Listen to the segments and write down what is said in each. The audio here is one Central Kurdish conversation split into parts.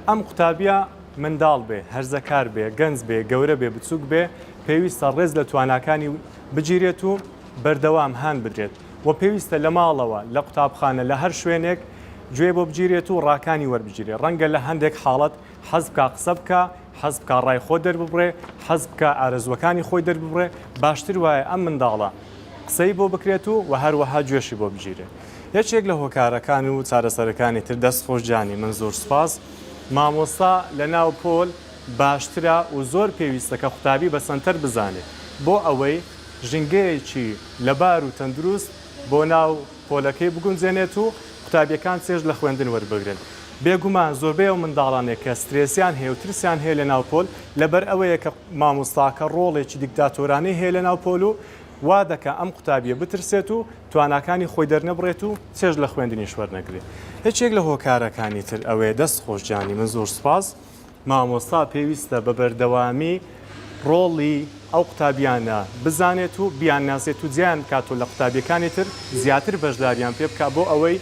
ئەم قوتابیە منداڵ بێ، هەرزەکار بێ، گەنج بێ، گەورە بێ، بچووک بێ، پێویستە ڕێز لە تواناکانی بگیرێت و بەردەوام هەان بدرێت. و پێویستە لە ماڵەوە لە قوتابخانە لە هەر شوێنێک گوێ بۆ بگیرێت و ڕاکانی وەربگیرێ. ڕەنگە لە هەندێک حاڵەت حەز بکە قسە بکە، حەز بکە ڕای خۆ دەرببڕێ، حەز بکە ئارەزوەکانی خۆی دەرببڕێ، باشتر وایە ئەم منداڵە قسەی بۆ بکرێت و هەروەها گوێشی بۆ بگیرێ. یەکێک لە هۆکارەکان و چارەسەرەکانی تر دەستخۆشجانی من زۆر سپاس. مامۆستا لە ناو پۆل باشترە و زۆر پێویستە کە قوتابی بە سنتەر بزانێت بۆ ئەوەی ژنگەیەکی لەبار و تەندروست بۆ ناو پۆلەکەی بگونجێنێت و قوتابیەکان چێژ لە خوێندن وەربگرن. بێگومان زۆربەی ئەو منداڵانێک کە سترێسیان هەیە و ترسیان هەیە لە ناو پۆل لەبەر ئەوەیە کە مامۆستاکە ڕۆڵێکی دیکتاتۆرانەی هەیە لە ناو پۆل و وا دەکە ئەم قوتابیە بترسێت و تواناکانی خۆی دەرنەبڕێت و چێژ لە خوێندنیش وەرنەگرێت. هیچێک لە هۆکارەکانی تر ئەوەیە دەستخۆشجانی من زۆر سپاس. مامۆستا پێویستە بە بەردەوامی ڕۆڵی ئەو قوتابیانە بزانێت و بیانناسێت و جیان بکات و لە قوتابیەکانی تر زیاتر بەشداریان پێ بکات بۆ ئەوەی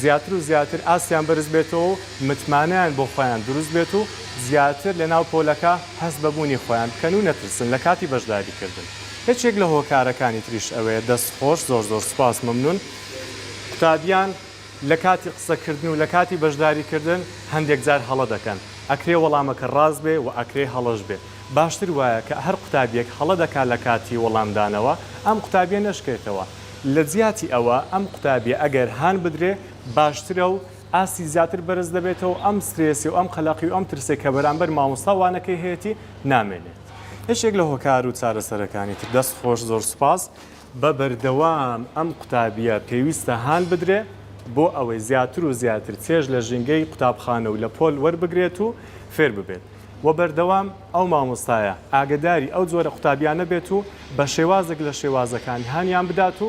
زیاتر و زیاتر ئاسیان بەرز بێتەوە و متمانیان بۆ خۆیان دروست بێت و زیاتر لە ناو پۆلەکە هەست بەبوونی خۆیان بکەن و نەترسن لە کاتی بەشداریکردن. هیچێک لە هۆکارەکانی تریش ئەوەیە دەستخۆش زۆر زۆر سپاس مەمنون. قوتابیان لە کاتی قسەکردن و لە کاتی بەشداریکردن هەندێک جار هەڵە دەکەن. ئەکرێ وەڵامەکە ڕاست بێ و ئەکرێ هەڵەش بێ. باشتر وایە کە هەر قوتابیەک هەڵە دەکات لە کاتی وەڵامدانەوە ئەم قوتابیە نەشکێتەوە. لە جیاتی ئەوە ئەم قوتابیە ئەگەر هان بدرێ باشترە و ئاسی زیاتر بەرز دەبێتەوە ئەم سترێسی و ئەم خەلاقی و ئەم ترسێک کە بەرامبەر مامۆستا وانەکەی هەیەی نامێنێت. هیچێک لە هۆکار و چارەسەرەکانی تر دەستخۆش زۆر سپاس. بە بەردەوام ئەم قوتابیە پێویستە هان بدرێ بۆ ئەوەی زیاتر و زیاتر چێژ لە ژینگەی قوتابخانە و لە پۆل وەربگرێت و فێر ببێت. و بەردەوام ئەو مامۆستایە ئاگداری ئەو جۆرە قوتابیانە بێت و بە شێوازێک لە شێوازەکان هانیان بدات و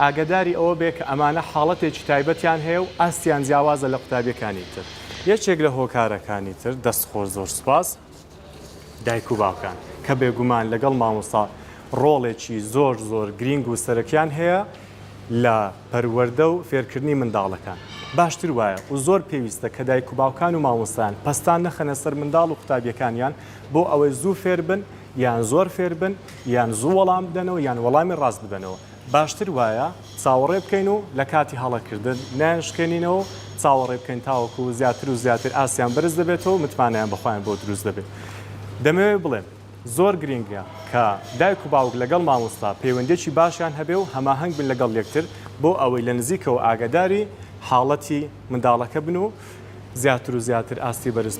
ئاگداری ئەوە بێ کە ئەمانە حاڵەتێکی تایبەتیان هەیە و ئاستیان جیاوازە لە قوتابیەکانی تر. یەکێک لە هۆکارەکانی تر دەستخۆش زۆر سپاس. دایک و باوکان کە بێگومان لەگەڵ مامۆستا ڕۆڵێکی زۆر زۆر گرنگ و سەرەکیان هەیە لە پەروەردە و فێرکردنی منداڵەکان. باشتر وایە و زۆر پێویستە کە دایک و باوکان و مامۆستایان پەستان نەخەنە سەر منداڵ و قوتابیەکانیان بۆ ئەوەی زوو فێر بن یان زۆر فێر بن یان زوو وەڵام بدەنەوە یان وەڵامی ڕاست بدەنەوە. باشتر وایە چاوەڕێ بکەین و لە کاتی هەڵەکردن نانشکێنینەوە چاوەڕێ بکەین تاوەکو زیاتر و زیاتر ئاسیان بەرز دەبێتەوە متمانیان بەخۆیان بۆ دروست دەبێت. دەمەوێت بڵێم زۆر گرنگە کە دایک و باوک لەگەڵ مامۆستا پەیوەندێکی باشیان هەبێ و هەماهەنگ بن لەگەڵ یەکتر بۆ ئەوەی لە نزیکەوە ئاگاداری حاڵەتی منداڵەکە بن و زیاتر و زیاتر ئاستی بەرز